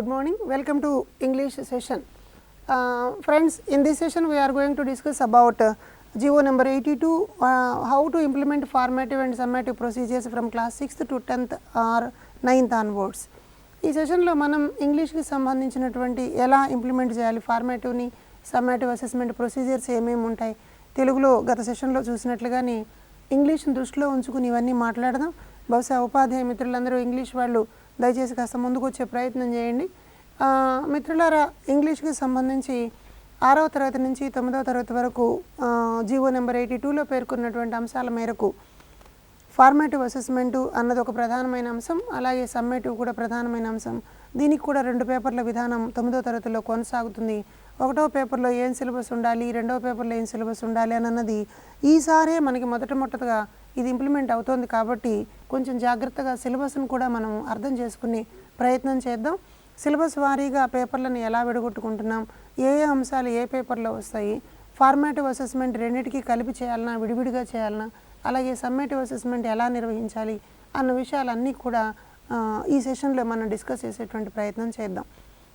good morning. Welcome to English session. Friends, in this session we are going to discuss about GO number 82, how to implement formative and summative procedures from class 6th to 10th or 9th onwards. ఈ సెషన్లో మనం ఇంగ్లీష్కి సంబంధించినటువంటి ఎలా implement చేయాలి, ఫార్మేటివ్ని, summative assessment procedures ఏమేమి ఉంటాయి, తెలుగులో గత సెషన్లో చూసినట్లుగానే ఇంగ్లీష్ని దృష్టిలో ఉంచుకుని ఇవన్నీ మాట్లాడదాం. బహుశా ఉపాధ్యాయ మిత్రులందరూ ఇంగ్లీష్ వాళ్ళు దయచేసి కాస్త ముందుకు వచ్చే ప్రయత్నం చేయండి. మిత్రులారా, ఇంగ్లీష్కి సంబంధించి 6వ తరగతి నుంచి 9వ తరగతి వరకు జీవో నెంబర్ 82లో పేర్కొన్నటువంటి అంశాల మేరకు ఫార్మేటివ్ అసెస్మెంటు అన్నది ఒక ప్రధానమైన అంశం, అలాగే సమ్మేటివ్ కూడా ప్రధానమైన అంశం. దీనికి కూడా 2 పేపర్ల విధానం 9వ తరగతిలో కొనసాగుతుంది. 1వ పేపర్లో ఏం సిలబస్ ఉండాలి, 2వ పేపర్లో ఏం సిలబస్ ఉండాలి అన్నది ఈసారే మనకి మొదటగా ఇది ఇంప్లిమెంట్ అవుతోంది కాబట్టి కొంచెం జాగ్రత్తగా సిలబస్ను కూడా మనం అర్థం చేసుకునే ప్రయత్నం చేద్దాం. సిలబస్ వారీగా పేపర్లను ఎలా విడగొట్టుకుంటున్నాం, ఏ అంశాలు ఏ పేపర్లో వస్తాయి, ఫార్మేటివ్ అసెస్మెంట్ రెండింటికి కలిపి చేయాలన్నా విడివిడిగా చేయాలన్నా, అలాగే సమ్మేటివ్ అసెస్మెంట్ ఎలా నిర్వహించాలి అన్న విషయాలన్నీ కూడా ఈ సెషన్లో మనం డిస్కస్ చేసేటువంటి ప్రయత్నం చేద్దాం.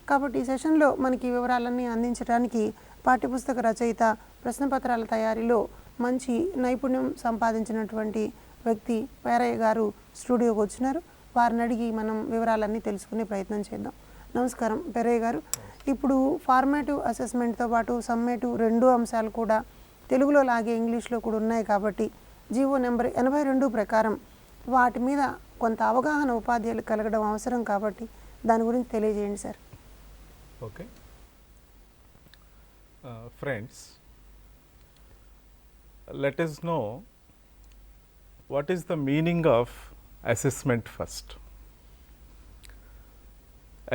కాబట్టి ఈ సెషన్లో మనకి వివరాలన్నీ అందించడానికి పాఠ్యపుస్తక రచయిత, ప్రశ్నపత్రాల తయారీలో మంచి నైపుణ్యం సంపాదించినటువంటి వ్యక్తి పేరయ్య గారు స్టూడియోకి వచ్చినారు. వారిని అడిగి మనం వివరాలన్నీ తెలుసుకునే ప్రయత్నం చేద్దాం. నమస్కారం పేరయ్య గారు. ఇప్పుడు ఫార్మేటివ్ అసెస్మెంట్తో పాటు సమ్మేటివ్ 2 అంశాలు కూడా తెలుగులో లాగే ఇంగ్లీష్లో కూడా ఉన్నాయి కాబట్టి జీవో నెంబర్ 82 ప్రకారం వాటి మీద కొంత అవగాహన ఉపాధ్యాయులు కలగడం అవసరం కాబట్టి దాని గురించి తెలియజేయండి sir. Okay friends, let us know what is the meaning of assessment first.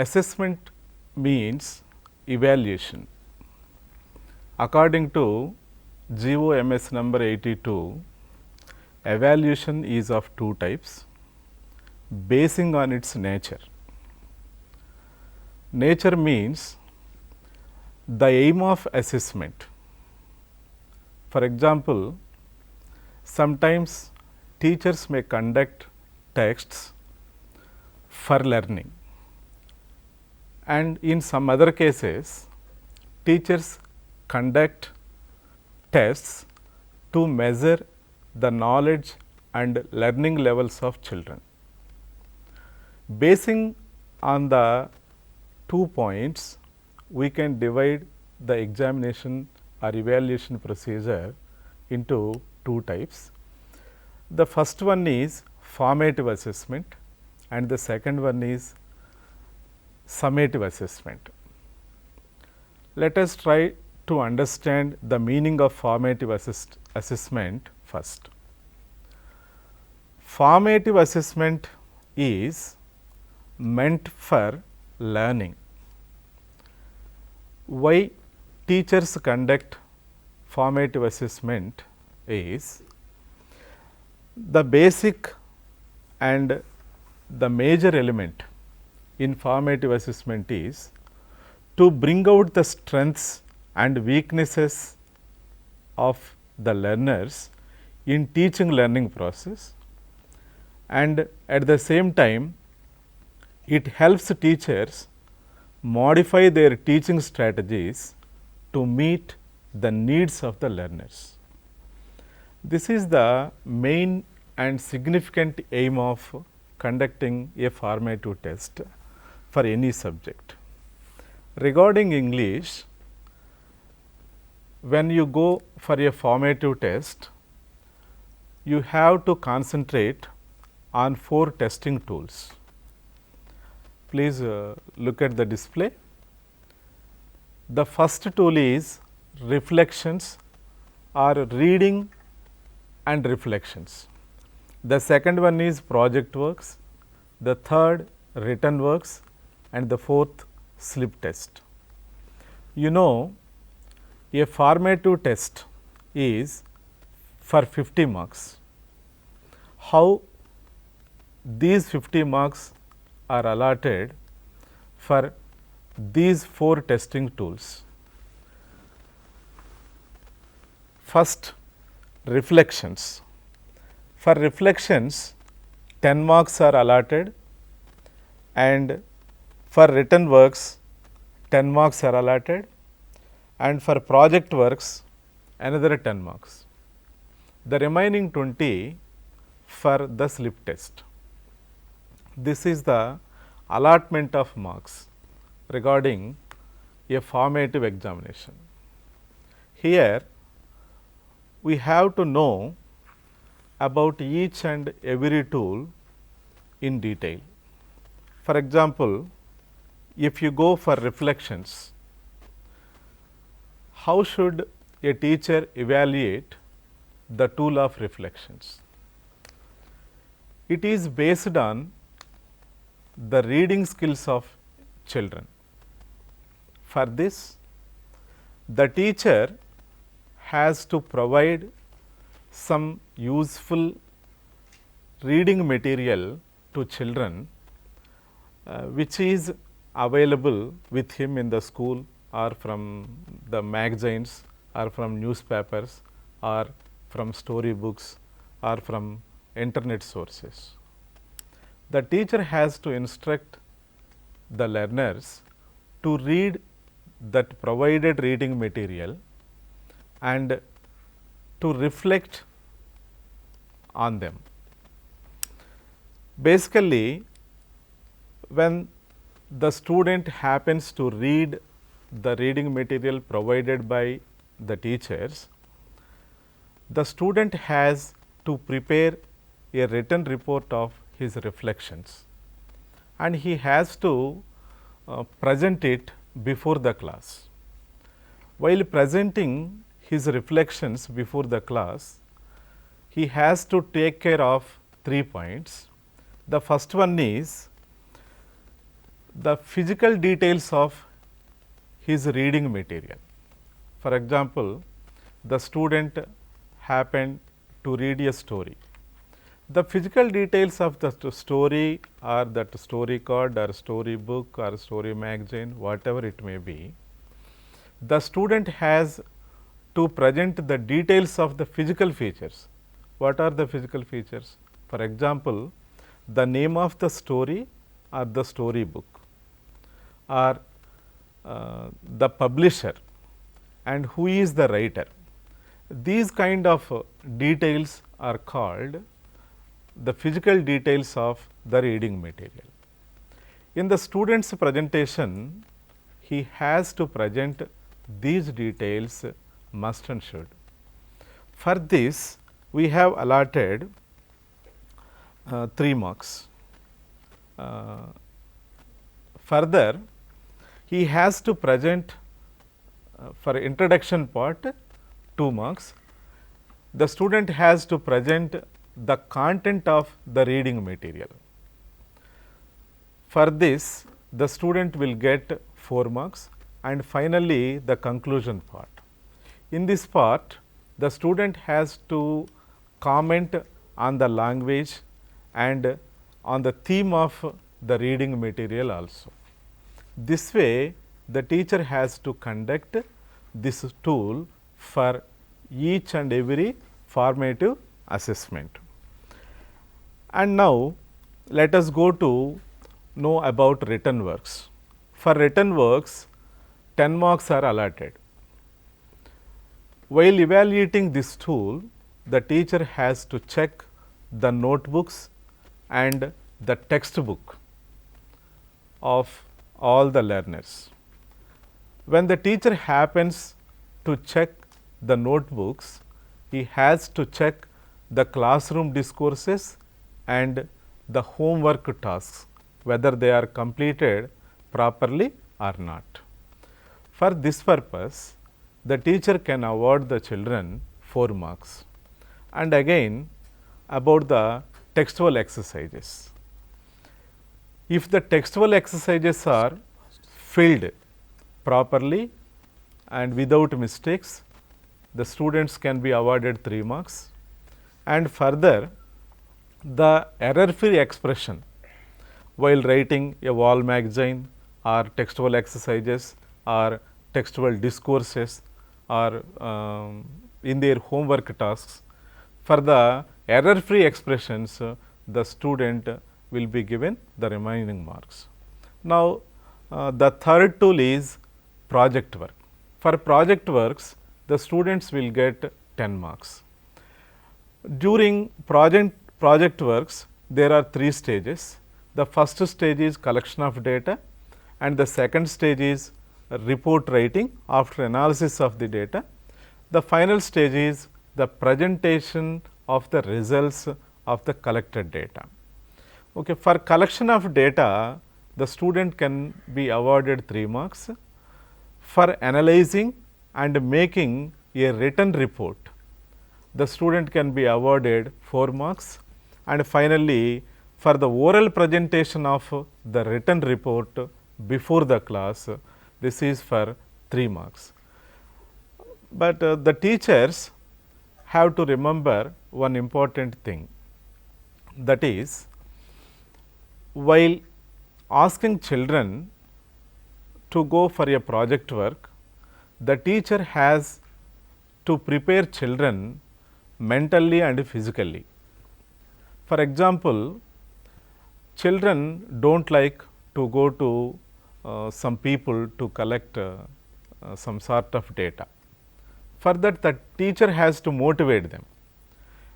Assessment means evaluation. According to GOMS number 82, evaluation is of 2 types basing on its nature. Nature means the aim of assessment. For example, sometimes teachers may conduct tests for learning, and in some other cases teachers conduct tests to measure the knowledge and learning levels of children. Basing on the 2 points, we can divide the examination or evaluation procedure into 2 types. The first one is formative assessment and the second one is summative assessment. Let us try to understand the meaning of formative assessment first. Formative assessment is meant for learning. Why teachers conduct formative assessment is the basic and the major element in formative assessment is to bring out the strengths and weaknesses of the learners in teaching learning process, and at the same time it helps teachers modify their teaching strategies to meet the needs of the learners. This is the main and significant aim of conducting a formative test for any subject. Regarding English, when you go for a formative test, you have to concentrate on 4 testing tools. Please look at the display. The first tool is reflections or reading and reflections. The second one is project works, the third written works, and the 4th slip test. You know, a formative test is for 50 marks. How these 50 marks are allotted for these 4 testing tools? First, reflections. For reflections, 10 marks are allotted, and For written works 10 marks are allotted, and for project works another 10 marks. The remaining 20 for the slip test. This is the allotment of marks regarding a formative examination. Here we have to know about each and every tool in detail. For example, if you go for reflections, how should a teacher evaluate the tool of reflections? It is based on the reading skills of children. For this, the teacher has to provide some useful reading material to children, which is available with him in the school or from the magazines or from newspapers or from story books or from internet sources. The teacher has to instruct the learners to read that provided reading material and to reflect on them. Basically, when the student happens to read the reading material provided by the teachers, the student has to prepare a written report of his reflections, and he has to present it before the class. While presenting his reflections before the class, he has to take care of 3 points. The first one is the physical details of his reading material. For example, the student happened to read a story. The physical details of the story or that story card or story book or story magazine, whatever it may be, the student has to present the details of the physical features. What are the physical features? For example, the name of the story or the story book, or the publisher and who is the writer. These kind of details are called the physical details of the reading material. In the student's presentation, he has to present these details must and should. For this, we have allotted 3 marks. Further, he has to present for introduction part 2 marks. The student has to present the content of the reading material. For this, the student will get 4 marks, and finally, the conclusion part. In this part, the student has to comment on the language and on the theme of the reading material also. This way, the teacher has to conduct this tool for each and every formative assessment. And now, let us go to know about written works. For written works, 10 marks are allotted. While evaluating this tool, the teacher has to check the notebooks and the textbook of all the learners. When the teacher happens to check the notebooks, he has to check the classroom discourses and the homework tasks, whether they are completed properly or not. For this purpose, the teacher can award the children 4 marks. And again, about the textual exercises. If the textual exercises are filled properly and without mistakes, the students can be awarded 3 marks. And further, the error free expression while writing a wall magazine or textual exercises or textual discourses or in their homework tasks, for the error free expressions, the student will be given the remaining marks. Now, The third tool is project work. For project works, the students will get 10 marks. During project works, there are 3 stages. The first stage is collection of data, and the second stage is report writing after analysis of the data. The final stage is the presentation of the results of the collected data. Okay, for collection of data, the student can be awarded 3 marks. For analyzing and making a written report, the student can be awarded 4 marks, and finally, for the oral presentation of the written report before the class, this is for 3 marks. But the teachers have to remember one important thing, that is, while asking children to go for a project work, the teacher has to prepare children mentally and physically. For example, children do not like to go to some people to collect some sort of data. For that, the teacher has to motivate them,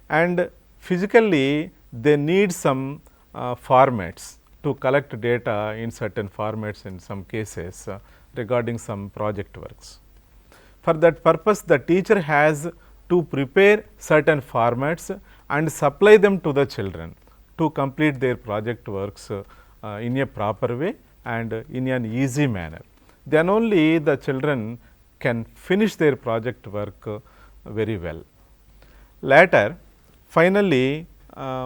and physically they need some formats to collect data in certain formats in some cases regarding some project works. For that purpose, the teacher has to prepare certain formats and supply them to the children to complete their project works in a proper way and in an easy manner. Then only the children can finish their project work very well. Later, finally,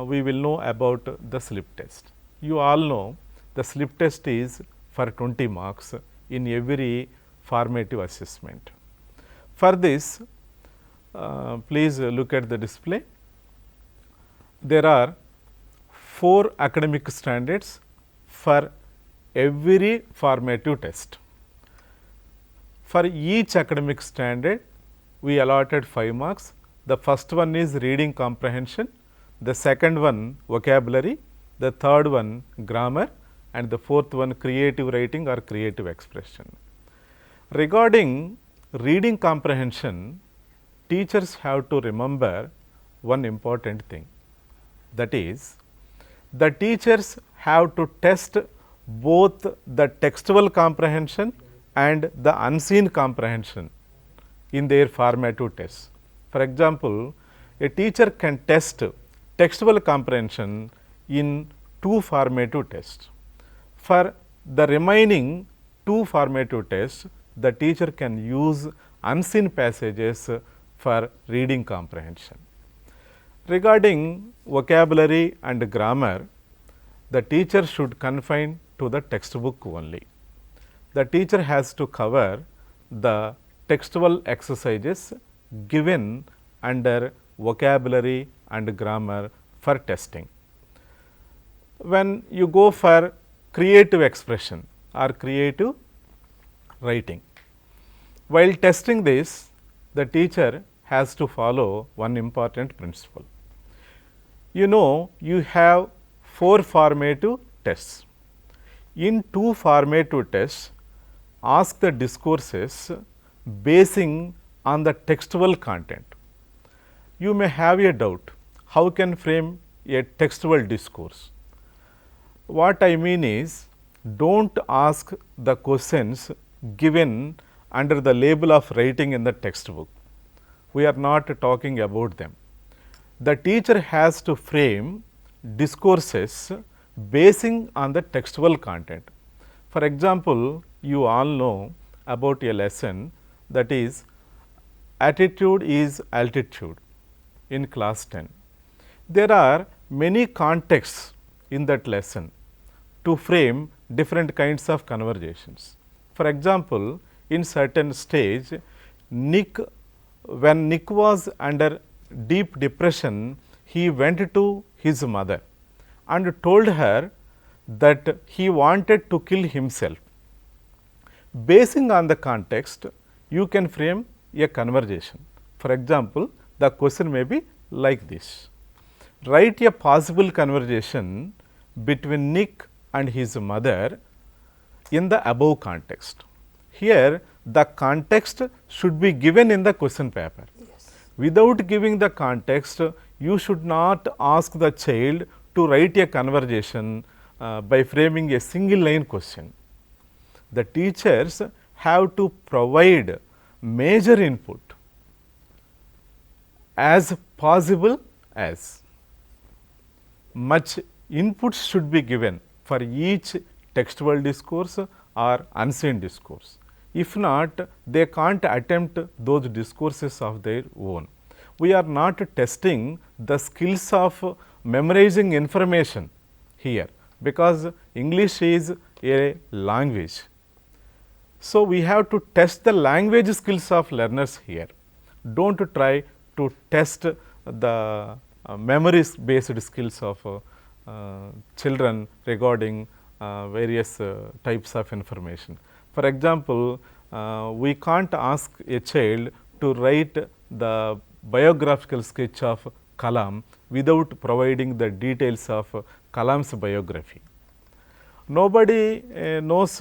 we will know about the slip test. You all know the slip test is for 20 marks in every formative assessment. For this, please look at the display. There are 4 academic standards for every formative test. For each academic standard, we allotted 5 marks. The first one is reading comprehension, the second one vocabulary, the third one grammar, and the fourth one creative writing or creative expression. Regarding reading comprehension, teachers have to remember one important thing, that is, the teachers have to test both the textual comprehension and the unseen comprehension in their formative tests. For example, a teacher can test textual comprehension in 2 formative tests. For the remaining 2 formative tests, the teacher can use unseen passages for reading comprehension. Regarding vocabulary and grammar, the teacher should confine to the textbook only. The teacher has to cover the textual exercises given under vocabulary and grammar for testing. When you go for creative expression or creative writing, while testing this, the teacher has to follow one important principle. You know, you have 4 formative tests. In 2 formative tests, ask the discourses basing on the textual content. You may have a doubt, how can frame a textual discourse? What I mean is, do not ask the questions given under the label of writing in the textbook. We are not talking about them. The teacher has to frame discourses basing on the textual content. For example, you all know about a lesson, that is, attitude is altitude in class 10. There are many contexts in that lesson to frame different kinds of conversations. For example, in certain stage, when Nick was under deep depression, he went to his mother and told her that he wanted to kill himself. Basing on the context, you can frame a conversation. For example, the question may be like this: write a possible conversation between Nick and his mother in the above context. Here the context should be given in the question paper. Yes. Without giving the context, you should not ask the child to write a conversation by framing a single line question. The teachers have to provide major input as possible as. Much input should be given for each textual discourse or unseen discourse. If not, they can't attempt those discourses of their own. We are not testing the skills of memorizing information here, because English is a language. So, we have to test the language skills of learners here. Do not try to test the memory based skills of children regarding various types of information. For example, we can't ask a child to write the biographical sketch of Kalam without providing the details of Kalam's biography. Nobody knows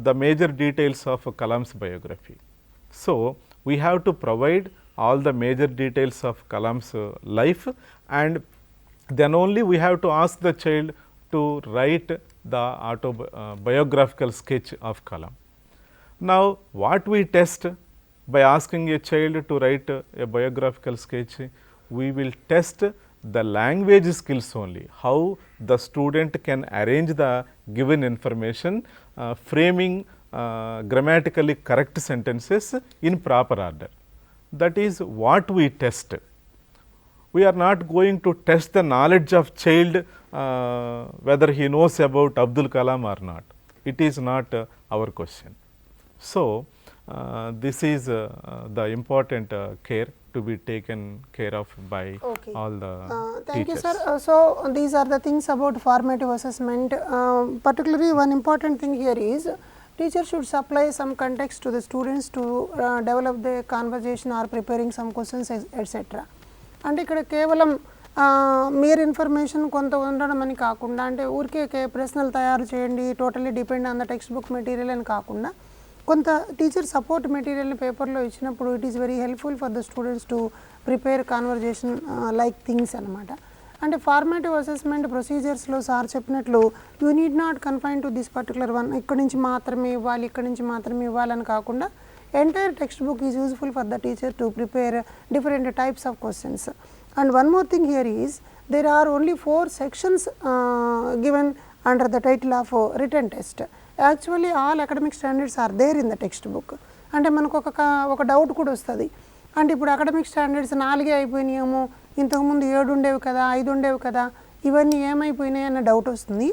the major details of Kalam's biography. So, we have to provide all the major details of Kalam's life, and then only we have to ask the child to write the biographical sketch of Kalam. Now, what we test by asking a child to write a biographical sketch? We will test the language skills only, how the student can arrange the given information, framing grammatically correct sentences in proper order. That is what we test. We are not going to test the knowledge of child whether he knows about Abdul Kalam or not. It is not our question. So, this is the important care to be taken care of by all the thank teachers. you, sir. So, these are the things about formative assessment. Particularly one important thing here is teacher should supply some context to the students to develop the conversation or preparing some questions etc. అంటే ఇక్కడ కేవలం mere information కొంత ఉండడం అని కాకుండా, అంటే ఊరికే ప్రశ్నలు తయారు చేయండి totally depend on the text book material అని కాకుండా, కొంత టీచర్ సపోర్ట్ మెటీరియల్ని పేపర్లో ఇచ్చినప్పుడు it is very helpful for the students to prepare conversation like things అనమాట. అంటే ఫార్మేటివ్ అసెస్మెంట్ ప్రొసీజర్స్లో సార్ చెప్పినట్లు you need not confine to this particular one, ఇక్కడి నుంచి మాత్రమే ఇవ్వాలి ఇక్కడి నుంచి మాత్రమే ఇవ్వాలని కాకుండా entire textbook is useful for the teacher to prepare different types of questions. And one more thing here is there are only 4 sections given under the title of written test. Actually all academic standards are there in the textbook. అంటే మనకు ఒక doubt కూడా వస్తుంది, అంటే ఇప్పుడు academic standards 4 అయిపోయినాయేమో, ఇంతకుముందు 7 ఉండేవి కదా 5 ఉండేవి కదా ఇవన్నీ ఏమైపోయినాయి అన్న డౌట్ వస్తుంది.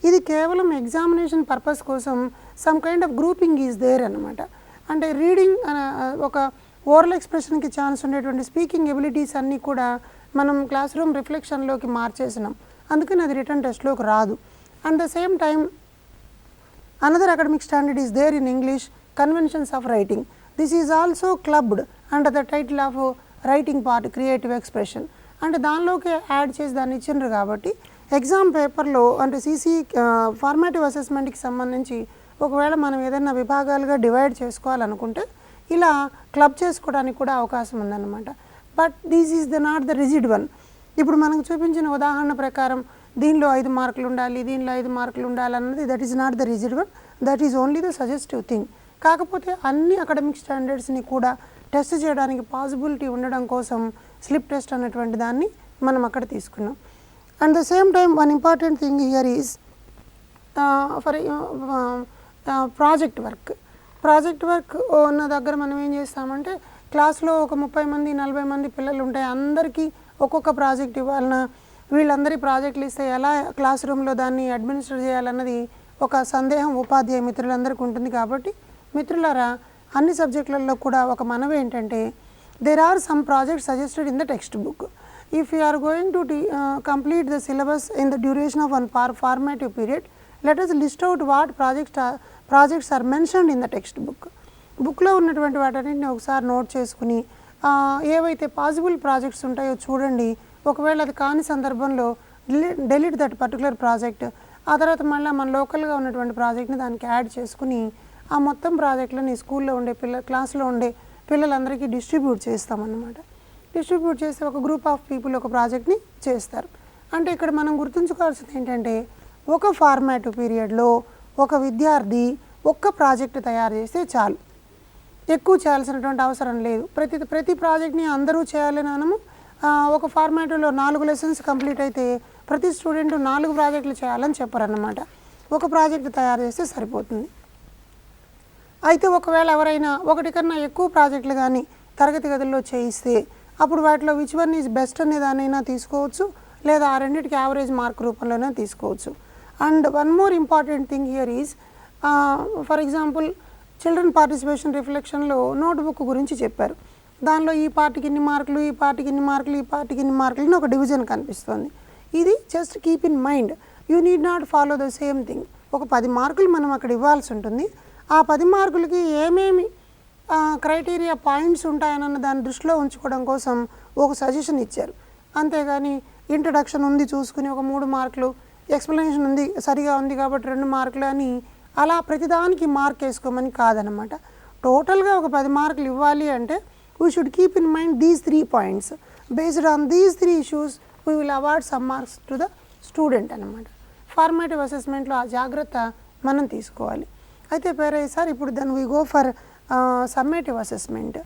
ఇది కేవలం ఎగ్జామినేషన్ పర్పస్ కోసం some kind of grouping is there అన్నమాట. అంటే రీడింగ్ ఒక ఓరల్ ఎక్స్ప్రెషన్కి ఛాన్స్ ఉండేటువంటి స్పీకింగ్ ఎబిలిటీస్ అన్నీ కూడా మనం క్లాస్ రూమ్ రిఫ్లెక్షన్లోకి మార్చేసినాం, అందుకని అది రిటర్న్ టెస్ట్లోకి రాదు. At the same time another academic standard is there in English, conventions of writing. This is also clubbed under the title of writing part creative expression. అంటే దానిలోకి add చేసి దాన్ని ఇచ్చిండ్రు కాబట్టి ఎగ్జామ్ పేపర్లో అంటే సీసీ ఫార్మేటివ్ అసెస్మెంట్కి సంబంధించి ఒకవేళ మనం ఏదైనా విభాగాలుగా డివైడ్ చేసుకోవాలనుకుంటే ఇలా క్లబ్ చేసుకోవడానికి కూడా అవకాశం ఉందన్నమాట. But this is not the rigid one. ఇప్పుడు మనకు చూపించిన ఉదాహరణ ప్రకారం దీనిలో 5 మార్కులు ఉండాలి, దీనిలో 5 మార్కులు ఉండాలి అన్నది that is not the rigid one, that is only the suggestive thing. కాకపోతే అన్ని అకాడమిక్ స్టాండర్డ్స్ని కూడా టెస్ట్ చేయడానికి పాసిబిలిటీ ఉండడం కోసం స్లిప్ టెస్ట్ అన్నటువంటి దాన్ని మనం అక్కడ తీసుకున్నాం. And the same time one important thing here is for project work ఉన్న దగ్గర మనం ఏం చేస్తామంటే క్లాస్లో ఒక 30 మంది 40 మంది పిల్లలు ఉంటాయి, అందరికీ ఒక్కొక్క ప్రాజెక్ట్ ఇవ్వాలన్నా వీళ్ళందరి ప్రాజెక్టులు ఇస్తే ఎలా క్లాస్ రూమ్లో దాన్ని అడ్మినిస్టర్ చేయాలన్నది ఒక సందేహం ఉపాధ్యాయ మిత్రులందరికీ ఉంటుంది. కాబట్టి మిత్రులారా అన్ని సబ్జెక్టులలో కూడా ఒక మనవి ఏంటంటే there are some projects suggested in the text book. If you are going to complete the syllabus in the duration of one formative period, let us list out what projects are mentioned in the textbook. బుక్లో ఉన్నటువంటి వాటన్నిటిని ఒకసారి note చేసుకుని ఏవైతే possible projects ఉంటాయో చూడండి. ఒకవేళ అది కాని సందర్భంలో delete that particular project ఆ తర్వాత మళ్ళీ మన లోకల్గా ఉన్నటువంటి ప్రాజెక్ట్ని దానికి యాడ్ చేసుకుని ఆ మొత్తం ప్రాజెక్టులని స్కూల్లో ఉండే క్లాస్లో ఉండే పిల్లలందరికీ డిస్ట్రిబ్యూట్ చేస్తామన్నమాట. డిస్ట్రిబ్యూట్ చేస్తే ఒక గ్రూప్ ఆఫ్ పీపుల్ ఒక ప్రాజెక్ట్ని చేస్తారు. అంటే ఇక్కడ మనం గుర్తుంచుకోవాల్సింది ఏంటంటే ఒక ఫార్మాటివ్ పీరియడ్లో ఒక విద్యార్థి ఒక్క ప్రాజెక్ట్ తయారు చేస్తే చాలు, ఎక్కువ చేయాల్సినటువంటి అవసరం లేదు. ప్రతి ప్రాజెక్ట్ని అందరూ చేయాలని అనము. ఒక ఫార్మాటివ్లో 4 లెసన్స్ కంప్లీట్ అయితే ప్రతి స్టూడెంట్ 4 ప్రాజెక్టులు చేయాలని చెప్పరన్నమాట. ఒక ప్రాజెక్ట్ తయారు చేస్తే సరిపోతుంది. అయితే ఒకవేళ ఎవరైనా ఒకటి కన్నా ఎక్కువ ప్రాజెక్టులు కానీ తరగతి గదుల్లో చేయిస్తే అప్పుడు వాటిలో విచ్ వన్ ఈజ్ బెస్ట్ అనే దానైనా తీసుకోవచ్చు, లేదా ఆ రెండింటికి యావరేజ్ మార్క్ రూపంలోనే తీసుకోవచ్చు. And one more important thing here is for example children participation రిఫ్లెక్షన్లో నోట్బుక్ గురించి చెప్పారు. దానిలో ఈ పార్టీకి ఇన్ని మార్కులు, ఈ పార్టీకి ఇన్ని మార్కులు, ఈ పార్టీకి ఇన్ని మార్కులు అని ఒక డివిజన్ కనిపిస్తుంది. ఇది just keep in mind, you need not follow the same thing. ఒక 10 మార్కులు మనం అక్కడ ఇవ్వాల్సి ఉంటుంది. ఆ 10 మార్కులకి ఏమేమి క్రైటీరియా పాయింట్స్ ఉంటాయన్న దాన్ని దృష్టిలో ఉంచుకోవడం కోసం ఒక సజెషన్ ఇచ్చారు. అంతేగాని ఇంట్రడక్షన్ ఉంది చూసుకుని ఒక 3 మార్కులు, ఎక్స్ప్లెనేషన్ ఉంది సరిగా ఉంది కాబట్టి 2 మార్కులు అని అలా ప్రతిదానికి మార్క్ వేసుకోమని కాదనమాట. టోటల్గా ఒక 10 మార్కులు ఇవ్వాలి అంటే we should keep in mind these 3 points. Based on these 3 issues we will award some marks to the student అనమాట. ఫార్మేటివ్ అసెస్మెంట్లో ఆ జాగ్రత్త మనం తీసుకోవాలి. అయితే పేరయ్య సార్, ఇప్పుడు then we go for summative assessment.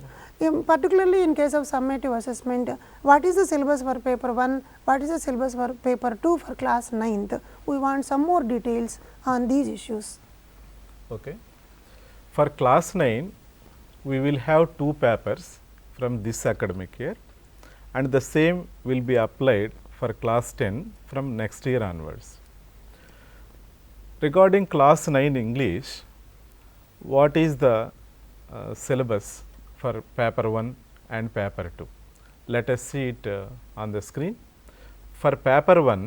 Particularly in case of summative assessment, what is the syllabus for paper 1, what is the syllabus for paper 2 for class 9th? We want some more details on these issues. Okay. For class 9, we will have 2 papers from this academic year, and the same will be applied for class 10 from next year onwards. Regarding class 9 English, what is the syllabus for paper 1 and paper 2? Let us see it on the screen. For paper 1,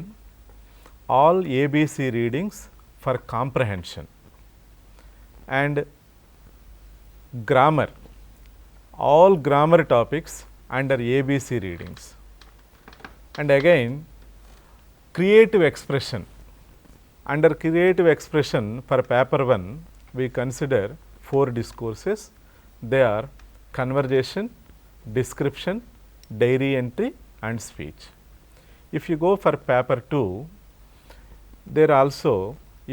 all ABC readings for comprehension and grammar, all grammar topics under ABC readings, and again creative expression. Under creative expression for paper 1, we consider 4 discourses. They are conversation, description, diary entry and speech. If you go for paper 2, there also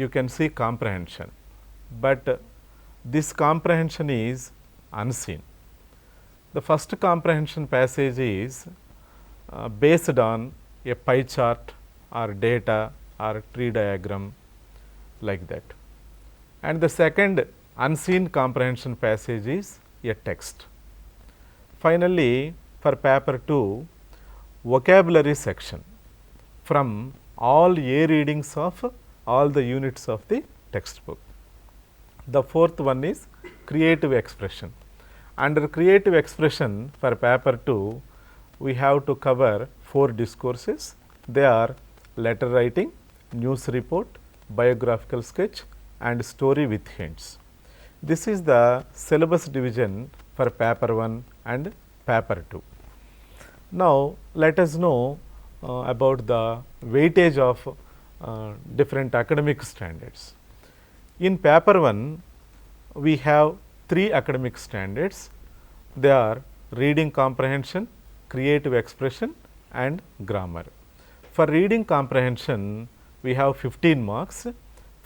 you can see comprehension, but this comprehension is unseen. The first comprehension passage is based on a pie chart or data or tree diagram like that, and the second unseen comprehension passage is a text. Finally, for paper 2, vocabulary section from all A readings of all the units of the textbook. The fourth one is creative expression. Under creative expression for paper 2, we have to cover 4 discourses. They are letter writing, news report, biographical sketch and story with hints. This is the syllabus division for paper 1 and paper 2. Now, let us know about the weightage of different academic standards. In paper 1, we have 3 academic standards. They are reading comprehension, creative expression and grammar. For reading comprehension, we have 15 marks.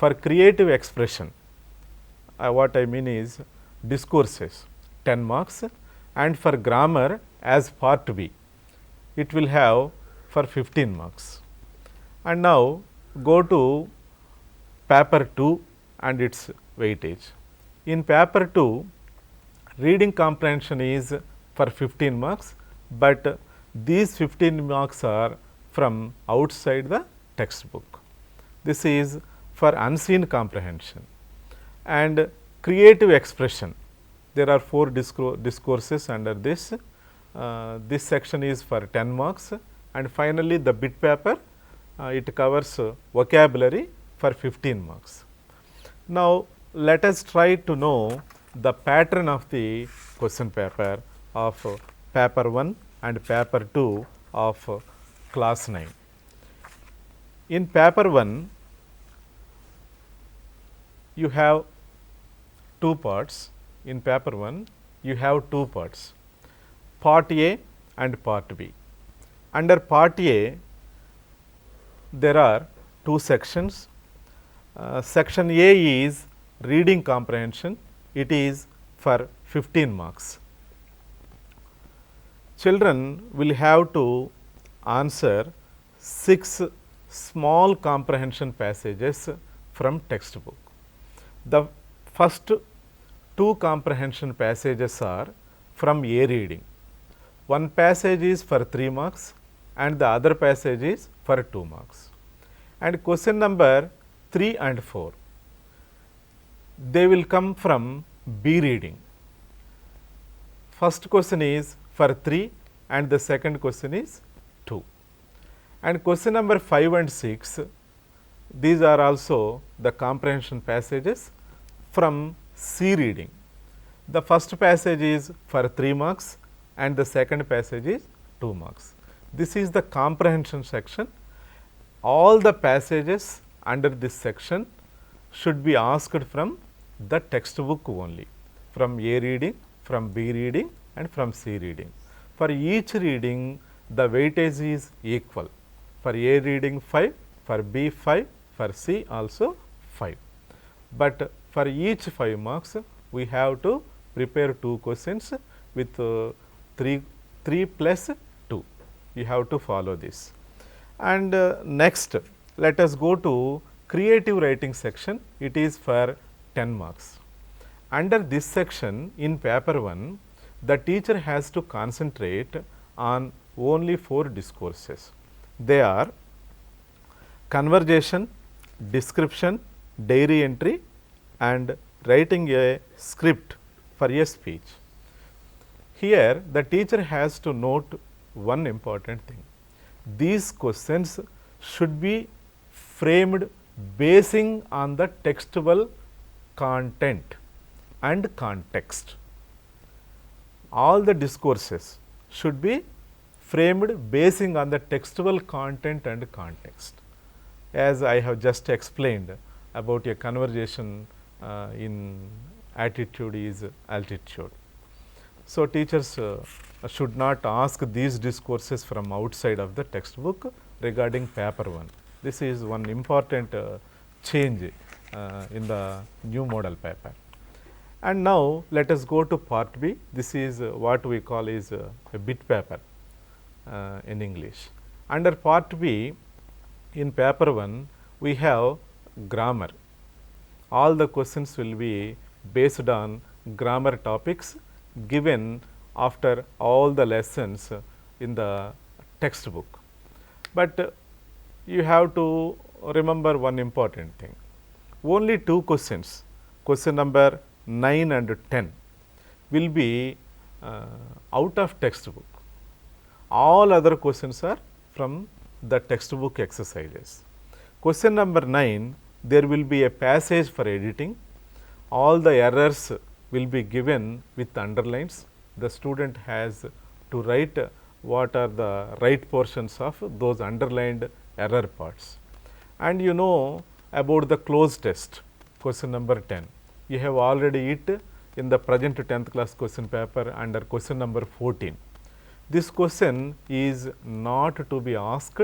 For creative expression, what I mean is discourses, 10 marks, and for grammar as part B, it will have for 15 marks. And now go to paper 2 and its weightage. In paper 2, reading comprehension is for 15 marks, but these 15 marks are from outside the textbook. This is for unseen comprehension. And creative expression, there are 4 discourses under this. This section is for 10 marks, and finally the bit paper, it covers vocabulary for 15 marks. Now, let us try to know the pattern of the question paper of paper 1 and paper 2 of class 9. In paper 1, you have two parts. In paper 1, you have two parts, part A and part B. Under part A, there are two sections. Section A is reading comprehension, it is for 15 marks. Children will have to answer 6 small comprehension passages from textbook. The first 2 comprehension passages are from A reading. One passage is for 3 marks and the other passage is for 2 marks. And question number 3 and 4, they will come from B reading. First question is for 3 and the second question is 2. And question number 5 and 6, these are also the comprehension passages from C reading. The first passage is for 3 marks and the second passage is 2 marks. This is the comprehension section. All the passages under this section should be asked from the textbook only, from A reading, from B reading and from C reading. For each reading, the weightage is equal. For A reading 5, for B 5, for C also 5. But for each 5 marks, we have to prepare 2 questions with 3 plus 2. You have to follow this. And next, let us go to creative writing section. It is for 10 marks. Under this section, in paper 1, the teacher has to concentrate on only 4 discourses. They are conversation, description, diary entry and writing a script for a speech. Here, the teacher has to note one important thing. These questions should be framed basing on the textual content and context. All the discourses should be framed basing on the textual content and context. As I have just explained about a conversation in attitude is altitude. So, teachers should not ask these discourses from outside of the textbook regarding paper 1. This is one important change in the new model paper. And now, let us go to part B. This is what we call is a bit paper in English. Under part B, in paper 1, we have grammar. All the questions will be based on grammar topics given after all the lessons in the textbook. But you have to remember one important thing. Only 2 questions, question number 9 and 10 will be out of textbook. All other questions are from the textbook exercises. Question number 9, there will be a passage for editing. All the errors will be given with underlines. The student has to write what are the right portions of those underlined error parts. And you know about the cloze test, question number 10. You have already it in the present 10th class question paper under question number 14. This question is not to be asked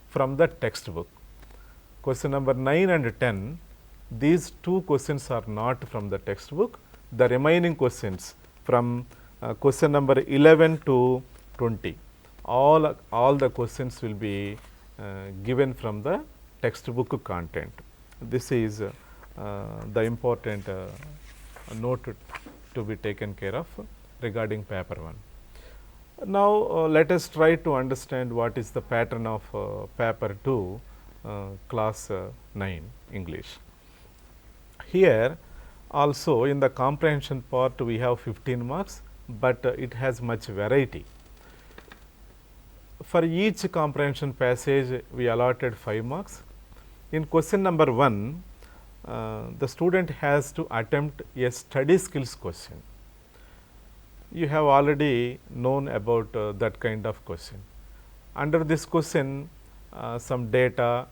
from the textbook. Question number 9 and 10, these 2 questions are not from the textbook. The remaining questions from question number 11 to 20, all the questions will be given from the textbook content. This is the important note to be taken care of regarding paper 1. Now, let us try to understand what is the pattern of paper 2 class 9 English. Here also in the comprehension part we have 15 marks, but it has much variety. For each comprehension passage we allotted 5 marks. In question number 1, the student has to attempt a study skills question. You have already known about that kind of question. Under this question, some data,